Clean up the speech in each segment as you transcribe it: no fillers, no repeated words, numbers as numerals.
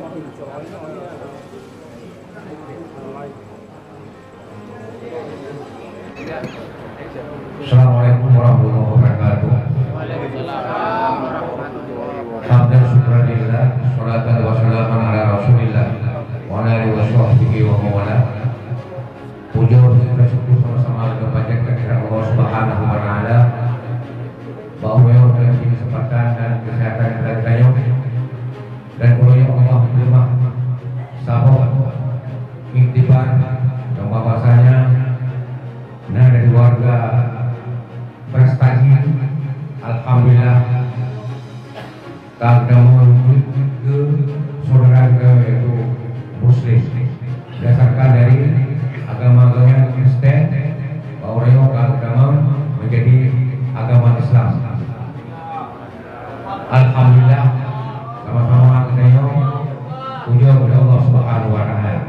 Assalamualaikum warahmatullahi wabarakatuh. Waalaikumsalam warahmatullahi wabarakatuh. Hamdan syukranillah, sholatan wa salaman ala rasulillah wa ala alihi wa sahbihi wa mawala. Puja dan syukur sama-sama kita panjatkan kepada Allah Subhanahu wa taala bahwa yang diberi kesempatan dan kesehatan kepada kita dan ulunnya Allah menerima sahabat iktibar yang bahwasanya dari warga prestasi alhamdulillah kagak menuju ke saudara yaitu muslim berdasarkan dari agama-agama Kristen bahwa agama menjadi agama Islam. Alhamdulillah sama-sama kita puja kepada Allah Subhanahu wa taala.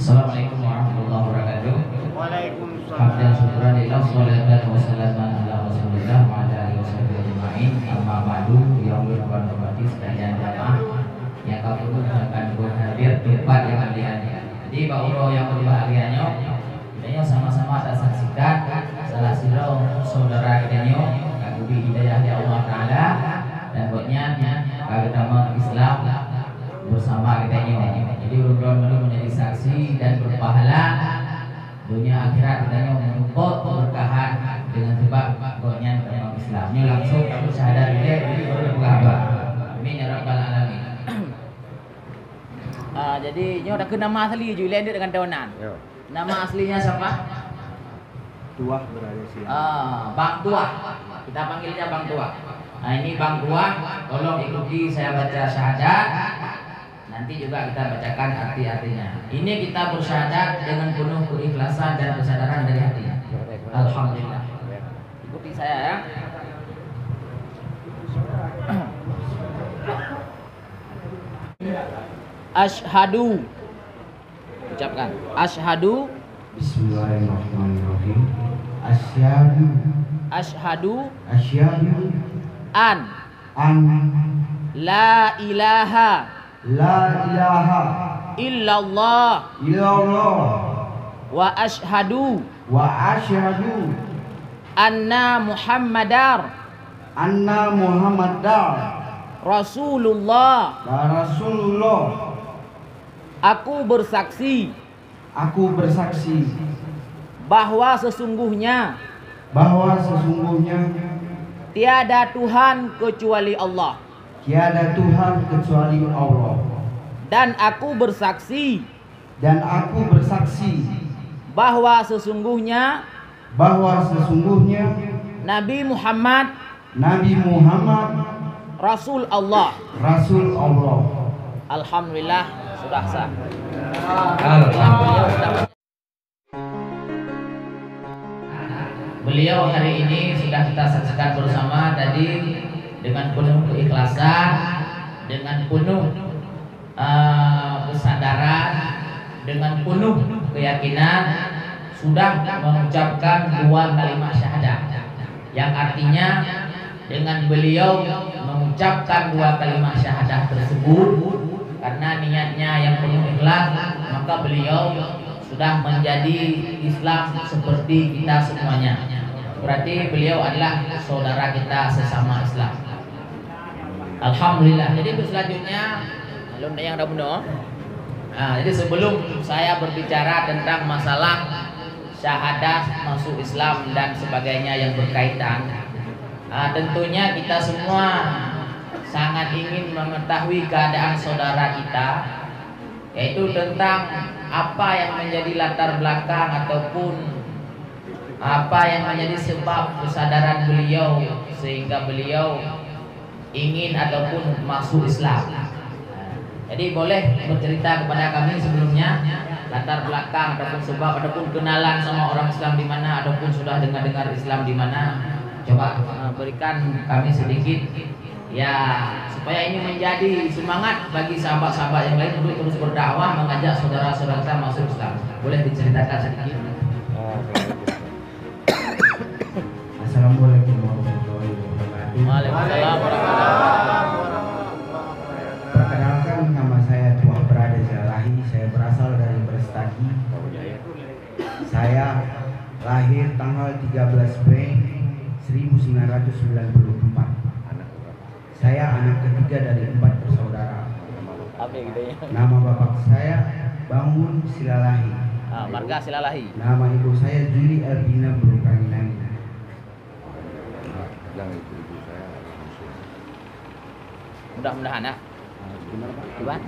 Assalamualaikum warahmatullahi wabarakatuh. Waalaikumsalam. Hamdan syukran lillah, sholatan wa salaman ala rasulillah wa ala alihi washabihi ajma'in. Amma ba'du, ya Allah wa barakatuh sekalian jamaah yang kami akan berhadir tempat yang kalian. Jadi bahwa yang berbahagianya kita sama-sama kita saksikan salah sirau saudara kita kagubi hidayah ya Allah taala dan buatnya agama Islam bersama kita jadi urun-urun menjadi saksi dan berpahala dunia akhirat kita menumpuk keberkahan dengan sebab buatnya agama Islam ini langsung kamu syahadat dia jadi berkabar amin ya rabbal alamin. Jadi ini udah ke nama asli je lain dengan daunan. Nama aslinya siapa? Tuah berada siang. Bang Tuah. Kita panggilnya Bang Tuah. Nah ini Bang Tuah, tolong ikuti saya baca syahadat. Nanti juga kita bacakan arti-artinya. Ini kita bersyahadat dengan penuh keikhlasan dan kesadaran dari hati. Alhamdulillah. Ikuti saya ya. Asyhadu. Ucapkan. Asyhadu. Bismillahirrahmanirrahim. Asyhadu Asyhadu an an la ilaha la ilaha illallah illallah wa asyhadu wa asyhadu anna Muhammadar anna Muhammadar Rasulullah. Rasulullah. Aku bersaksi bahwa sesungguhnya tiada Tuhan kecuali Allah. Dan aku bersaksi bahwa sesungguhnya Nabi Muhammad Rasul Allah. Alhamdulillah sudah sah. Beliau hari ini sudah kita saksikan bersama tadi dengan penuh keikhlasan, dengan penuh kesadaran, dengan penuh keyakinan sudah mengucapkan dua kalimat syahadat yang artinya dengan beliau mengucapkan dua kalimat syahadat tersebut karena niatnya yang penuh ikhlas maka beliau sudah menjadi Islam seperti kita semuanya. Berarti beliau adalah saudara kita sesama Islam. Alhamdulillah. Jadi selanjutnya yang dah benar. Jadi sebelum saya berbicara tentang masalah syahadat masuk Islam dan sebagainya yang berkaitan, tentunya kita semua sangat ingin mengetahui keadaan saudara kita, yaitu tentang apa yang menjadi latar belakang ataupun apa yang menjadi sebab kesadaran beliau sehingga beliau ingin ataupun masuk Islam. Jadi boleh bercerita kepada kami sebelumnya latar belakang ataupun sebab ataupun kenalan sama orang Islam di mana ataupun sudah dengar-dengar Islam di mana. Coba berikan kami sedikit ya supaya ini menjadi semangat bagi sahabat-sahabat yang lain untuk terus berdakwah mengajak saudara-saudara kita masuk Islam. Boleh diceritakan sedikit? lahir tanggal 13 Mei 1994. Saya anak ketiga dari 4 bersaudara. Nama bapak saya Bangun Silalahi. Marga Silalahi. Nama ibu saya Juli Elvina Brukaninani. Mudah-mudahan ya. Gimana?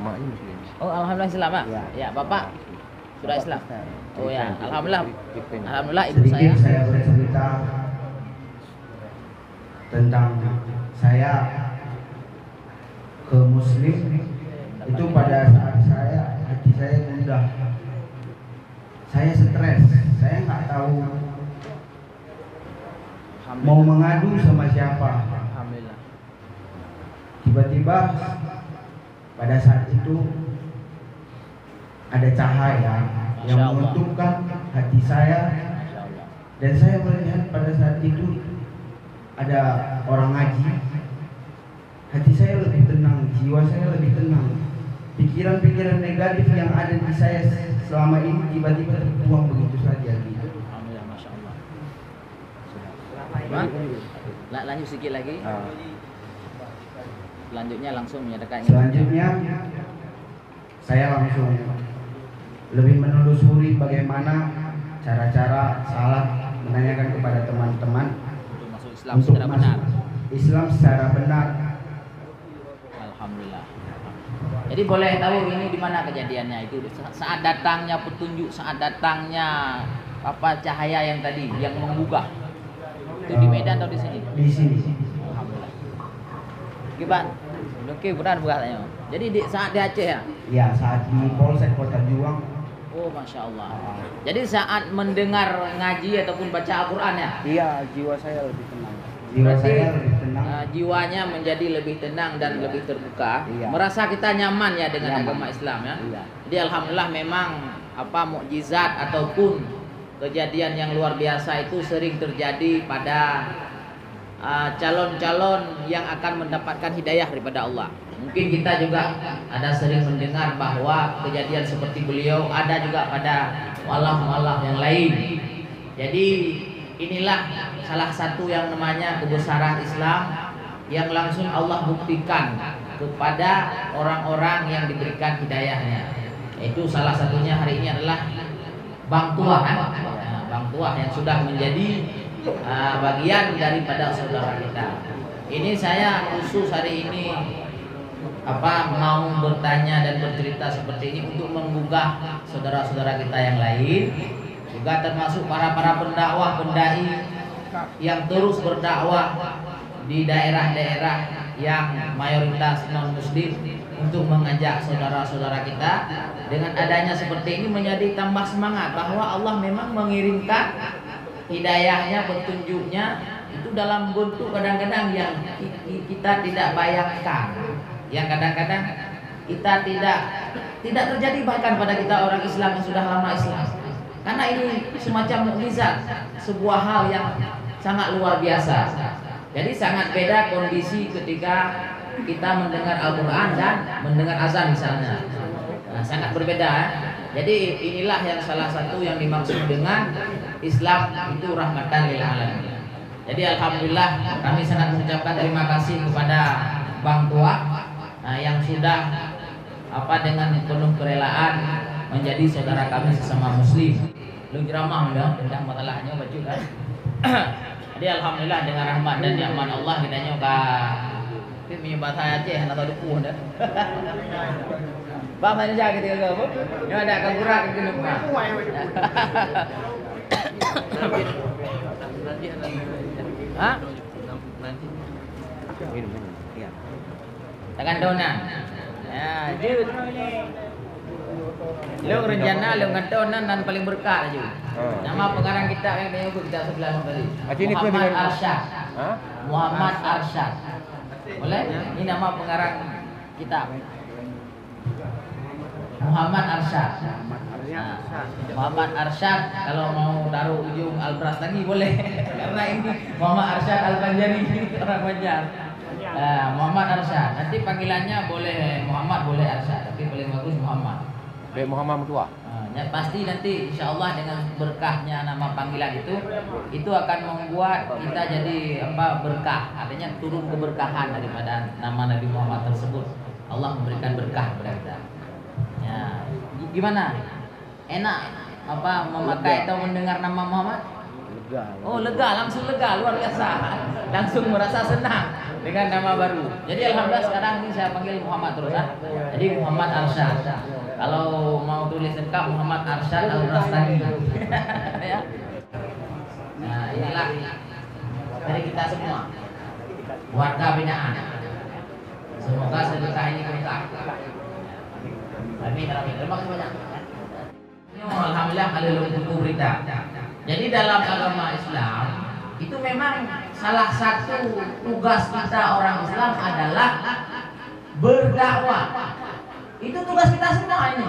Oh, alhamdulillah Islam Pak. Ya. Ya, Bapak sudah Islam. Oh ya, alhamdulillah. Alhamdulillah ibu Sedikit saya. saya bercerita tentang saya ke Muslim itu pada saat hati saya gundah, saya stres, saya nggak tahu mau mengadu sama siapa. Alhamdulillah. Tiba-tiba pada saat itu ada cahaya yang Masya Allah. menguntungkan hati saya, Masya Allah. dan saya melihat pada saat itu ada orang ngaji. Hati saya lebih tenang, jiwa saya lebih tenang. Pikiran-pikiran negatif yang ada di saya selama ini tiba-tiba terbuang begitu saja gitu. Alhamdulillah, Masya Allah. Lanjut sedikit lagi. Selanjutnya langsung menyatakan ini. Selanjutnya saya langsung lebih menelusuri bagaimana cara-cara salat, menanyakan kepada teman-teman Untuk masuk Islam untuk secara masuk benar. Islam secara benar. Alhamdulillah. Jadi boleh tahu ini di mana kejadiannya itu? Saat datangnya petunjuk, saat datangnya apa cahaya yang tadi yang menggugah. Itu di Medan atau di sini? Di sini. Alhamdulillah. Gimana? Oke, benar bukannya. Jadi saat di Aceh ya? Ya, saat di Polsek Kota Juang. Oh, Masya Allah. Jadi saat mendengar ngaji ataupun baca Al-Quran ya? Iya, jiwa saya lebih tenang. Jiwa Berarti, saya lebih tenang. jiwanya menjadi lebih tenang dan lebih terbuka. Iya. Merasa kita nyaman ya dengan Nyaman. agama Islam ya. Iya. Jadi alhamdulillah memang apa mukjizat ataupun kejadian yang luar biasa itu sering terjadi pada calon-calon yang akan mendapatkan hidayah daripada Allah. Mungkin kita juga ada sering mendengar bahwa kejadian seperti beliau ada juga pada mualaf-mualaf yang lain. Jadi inilah salah satu yang namanya kebesaran Islam yang langsung Allah buktikan kepada orang-orang yang diberikan hidayahnya. Itu salah satunya hari ini adalah Bang Tuah kan? Bang Tuah yang sudah menjadi bagian daripada saudara kita. Ini saya khusus hari ini mau bertanya dan bercerita seperti ini untuk menggugah saudara-saudara kita yang lain, juga termasuk para pendakwah, pendai yang terus berdakwah di daerah-daerah yang mayoritas non muslim untuk mengajak saudara-saudara kita. Dengan adanya seperti ini menjadi tambah semangat bahwa Allah memang mengirimkan hidayahnya, petunjuknya itu dalam bentuk kadang-kadang yang kita tidak bayangkan, yang kadang-kadang kita tidak terjadi bahkan pada kita orang Islam yang sudah lama Islam. Karena ini semacam mukjizat, sebuah hal yang sangat luar biasa. Jadi sangat beda kondisi ketika kita mendengar Al-Quran dan mendengar azan misalnya. Nah, sangat berbeda. Jadi inilah yang salah satu yang dimaksud dengan Islam itu rahmatan lil alamin. Jadi alhamdulillah kami sangat mengucapkan terima kasih kepada Bang Tua yang sudah dengan penuh kerelaan menjadi saudara kami sesama muslim. Lu ceramah tentang masalahnya baju kan. Jadi alhamdulillah dengan rahmat dan nikmat Allah kita nyoba tapi menyebut saya Aceh atau dukuh dah. Bang tanya aja gitu ke apa? Ya ada kekurangan ke rumah. Hah? Iya. Tangan donan. Ya, jut. Lu rencana lu ngantonan dan paling berkah aja. Nama pengarang kita yang dia kita sebelah tadi. Muhammad Arsyad. Muhammad Arsyad. Boleh? Ini nama pengarang kitab. Muhammad Arsyad. Muhammad Arsyad kalau mau taruh ujung Albras lagi boleh. Karena ini Muhammad Arsyad Al-Banjari orang Banjar. Muhammad Arsyad. Nanti panggilannya boleh Muhammad, boleh Arsyad, tapi paling bagus Muhammad. Muhammad Tua. Ya pasti nanti insya Allah dengan berkahnya nama panggilan itu akan membuat kita jadi berkah, artinya turun keberkahan daripada nama Nabi Muhammad tersebut. Allah memberikan berkah kepada kita. Ya, gimana? Enak memakai atau mendengar nama Muhammad? Oh lega, langsung lega, luar biasa, langsung merasa senang dengan nama baru. Jadi alhamdulillah sekarang ini saya panggil Muhammad terus Jadi Muhammad Arsyad. Kalau mau tulis lengkap Muhammad Arsyad Al-Rastani. Ya. Nah inilah dari kita semua warga binaan. Semoga sedekah ini berkah. Amin. Terima kasih banyak. Alhamdulillah kalau buku berita. Jadi dalam agama Islam itu memang salah satu tugas kita orang Islam adalah berdakwah. Itu tugas kita semua ini.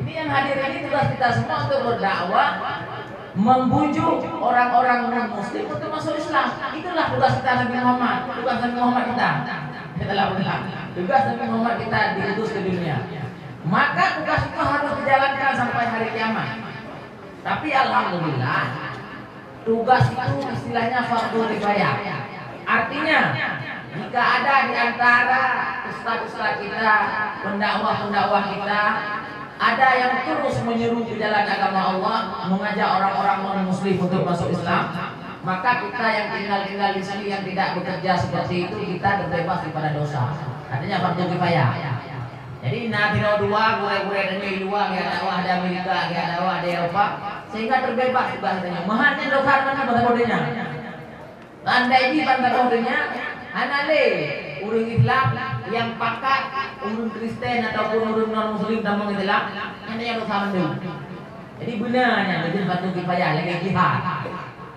Ini yang hadir ini tugas kita semua untuk berdakwah, membujuk orang-orang non-muslim untuk masuk Islam. Itulah tugas kita Nabi Muhammad. Tugas Nabi Muhammad kita. Tugas Nabi Muhammad kita diutus ke dunia. Maka tugas itu harus dijalankan sampai hari kiamat. Tapi alhamdulillah tugas itu istilahnya fardhu kifayah. Artinya jika ada di antara ustaz-ustaz kita, pendakwah-pendakwah kita, ada yang terus menyeru ke jalan agama Allah, mengajak orang-orang non-muslim untuk masuk Islam, maka kita yang tinggal di sini yang tidak bekerja seperti itu, kita terbebas daripada dosa. Artinya fardhu kifayah. Jadi natino dua gure-gure dan dua gaya dakwah di Amerika, gaya dakwah di Eropa, sehingga terbebas bahasanya. Mahannya dokar mana bahasa kodenya. Andai di bahasa kodenya, anale urang Islam yang pakat urang Kristen ataupun urang non-Muslim tambang Islam, ini yang dosa mendu. Jadi benarnya jadi fardhu kifayah lagi jihad.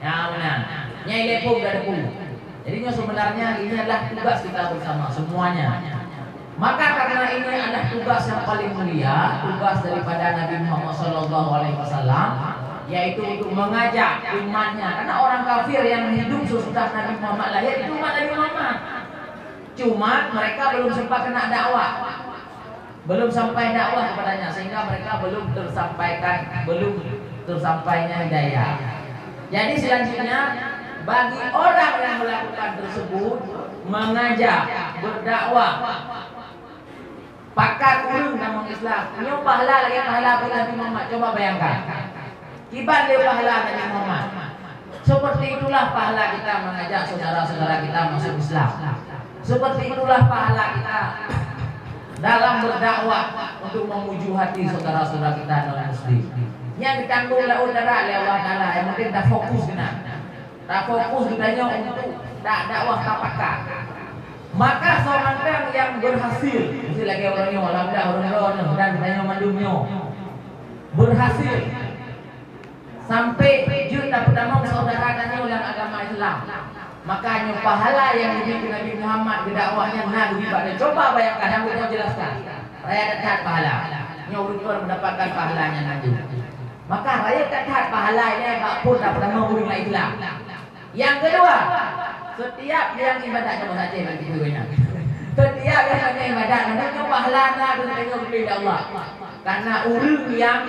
Ya benar. Nyai lepung dari pun. Jadi sebenarnya ini adalah tugas kita bersama semuanya. Maka karena ini adalah tugas yang paling mulia, tugas daripada Nabi Muhammad SAW, yaitu untuk mengajak umatnya. Karena orang kafir yang hidup sesudah Nabi Muhammad lahir itu umat Nabi Muhammad. Cuma mereka belum sempat kena dakwah, belum sampai dakwah kepadanya, sehingga mereka belum tersampainya hidayah. Jadi selanjutnya bagi orang yang melakukan tersebut, mengajak, berdakwah, pakat urung nama Islam, nyo pahala lagi pahala Nabi Muhammad. Coba bayangkan, kibar dia pahala Nabi Muhammad. Seperti itulah pahala kita mengajak saudara-saudara kita masuk Islam. Seperti itulah pahala kita dalam berdakwah untuk memuju hati saudara-saudara kita non-muslim. Yang dikandung oleh udara oleh Allah Taala, yang mungkin tak fokus kena, tak fokus kitanya untuk dakwah kapakah. Maka seorang yang berhasil, mesti lagi orangnya walhamdulillah orang-orang dan ditanya mandumnya berhasil sampai juta pertama saudara tanya ulang agama Islam, makanya pahala yang diberi Nabi Muhammad di dakwahnya Nabi pada. Coba bayangkan, yang kita jelaskan raya dekat pahala nyawa mendapatkan pahalanya Nabi. Maka raya dekat pahala ini tak pun tak pertama ulang Islam. Yang kedua, setiap yang ibadat sama saja nanti kuenya. Setiap yang ibadat nanti pahala nak tengok kepada Allah. Karena urang yang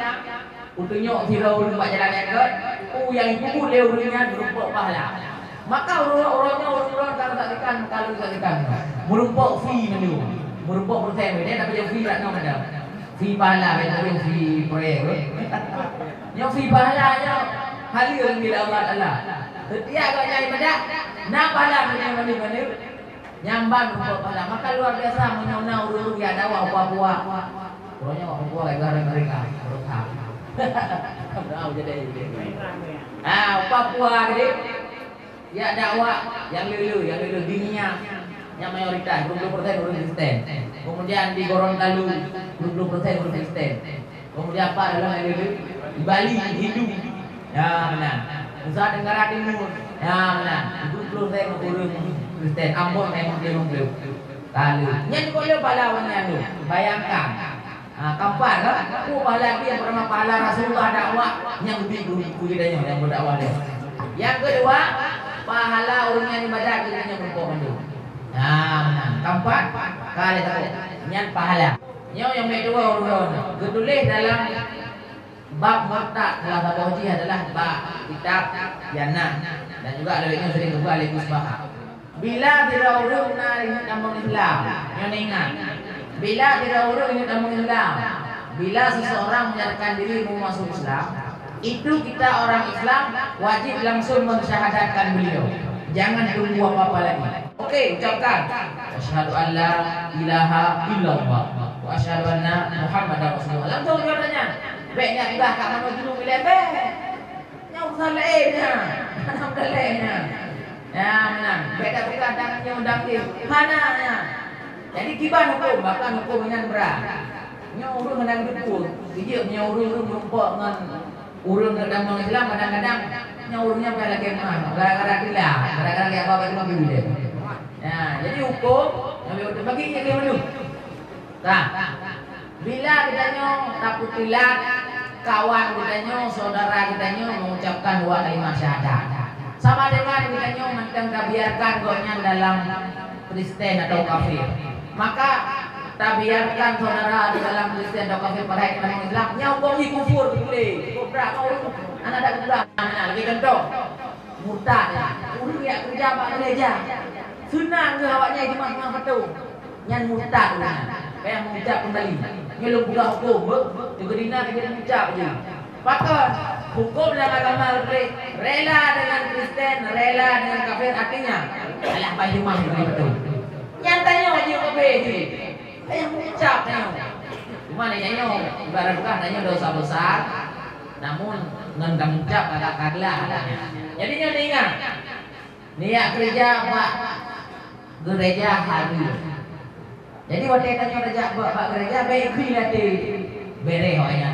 utunyok sira urang buat jalan yang ke, yang ibu dia urangnya berupa pahala. Maka orang-orangnya orang-orang kalau tak ikan berupa fee menu, berupa persen ini tapi yang fee tak nak ada. Fee pahala betul fee proyek. Yang fee pahalanya halir bila Allah Taala. Setiap kau nyari ibadat, nak pahala punya mana-mana, nyamban berupa pahala. Maka luar biasa menyona urut ya dakwah apa-apa. Pokoknya apa-apa negara mereka berkah. Tahu jadi. Papua gede. Ya dakwah yang lulu dininya yang mayoritas 20% orang Kristen. Kemudian di Gorontalo 20% orang Kristen. Kemudian apa dalam yang lulu? Di Bali Hindu. Ya benar. Nusa Tenggara Timur, ya benar. 20% orang Kristen. Ambon memang dia belum. Lalu, yang boleh pahlawannya tu, bayangkan. Kampar kan? Pahala dia yang pertama pahala Rasulullah dakwah yang lebih budayanya yang berdakwah dia. Yang kedua, pahala orang yang ibadat dia berpokok tu. Kampar kali tu, yang pahala. Yang kedua orang-orang. Ketulis dalam bab murtad kelas Abu adalah bab kitab Yana dan juga ada ini sering juga oleh Musbah. Bila diraurung ingat kampung Islam, yang ingat. Bila diraurung ingat kampung Islam, bila seseorang menyatakan diri mau masuk Islam, itu kita orang Islam wajib langsung mensyahadatkan beliau. Jangan tunggu apa-apa lagi. Oke, ucapkan asyhadu an la ilaha illallah wa asyhadu anna Muhammadar Rasulullah. Langsung katanya. Baiknya ibadah kat mana dulu bila nyau salehnya. Mana salehnya. Ya, menang. Beda bukan tangannya undang dia. Mananya. Jadi kiban hukum, bahkan hukum dengan berat. Nyau urung dengan betul. Dia nyau urung jumpa dengan urung dalam Islam kadang-kadang nyau urungnya pada kemah. Gara-gara gila, gara-gara kayak apa cuma bila. Ya, jadi hukum yang bagi yang dulu. Nah, bila kitanya takut tilat, kawan kitanya, saudara kitanya mengucapkan dua kalimat syahadat, sama dengan kitanya macam biarkan gonya dalam Kristen atau kafir, maka biarkan saudara di dalam Kristen atau kafir pada dalam Islam nyambung kufur boleh. Kubra kau anak ada kubra, mana lagi contoh murtad, urang ya kerja pak gereja, senang ke awaknya cuma tengah betul, nyan murtad kayak mengucap kembali. Kalau buka hukum, juga dina kita mengucap je. Maka hukum dalam agama rela dengan Kristen, rela dengan kafir artinya alah baju mah betul. Nyatanya wajib kafir je. Ayah mengucap tanya. Cuma nanya ibarat bukan nanya dosa besar, namun ngendang ucap kagak-kagak. Jadi jangan ingat. Niat gereja pak gereja hadir. Jadi waktu tanya rejak bapak gereja baik bilati bere awaknya.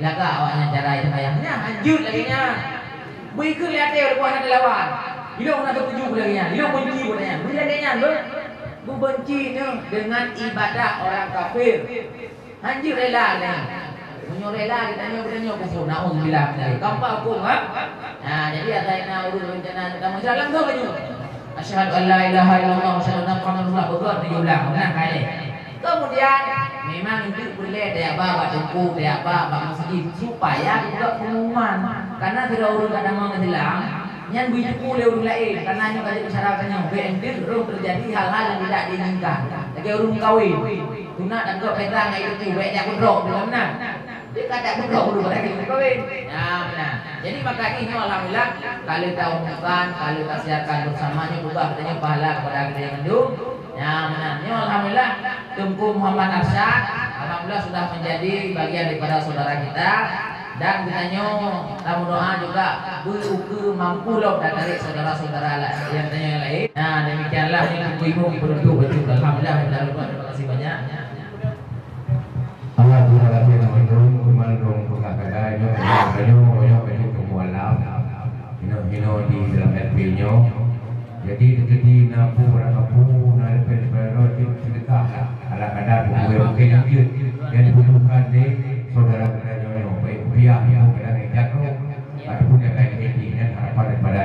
Laga awaknya cara itu bayangnya lanjut lagi nya. Baik bilati oleh puan ada lawan. Hidup nak tuju lagi nya. Hidup benci punya. Bilati nya lu benci dengan ibadah orang kafir. Anjir rela lah. Menyo rela ditanya bertanya kufur. Nauzubillah min kampa hukum ha. Nah, jadi ada urus rencana kamu jalan tu baju. Asyhadu an la ilaha illallah wa asyhadu anna Muhammadar Rasulullah diulang menang kali. Kemudian memang itu boleh dia bawa buku, dia bawa masjid supaya juga pengumuman. Karena tidak urut kadang orang Islam, yang buku le urut lain. Karena hanya kali masyarakat BNT terus terjadi hal-hal yang tidak diinginkan. Lagi urut kawin, guna dan kau pegang itu baiknya kudrok belum menang. Dia kata kudrok dulu pada kita kawin. Ya benar. Jadi maka ini alhamdulillah kalau kita umumkan, kalau kita siarkan bersamanya juga katanya pahala kepada kita yang mendung. Ya menarnya alhamdulillah Tunku Muhammad Arsyad alhamdulillah sudah menjadi bagian daripada saudara kita dan kitanya tamu doa juga beruku mampu loh dari saudara-saudara yang lain. Nah demikianlah ibu-ibu penentu betul alhamdulillah terima kasih banyak. Alhamdulillah kasih teman-teman kumandong kakak-kakak banyak kemualam hino di dalam LP-nya. Jadi terjadi napu sedekah ala kadar mungkin yang dibutuhkan di saudara kita baik rupiah yang kadang jatuh ataupun yang lain ini harapan daripada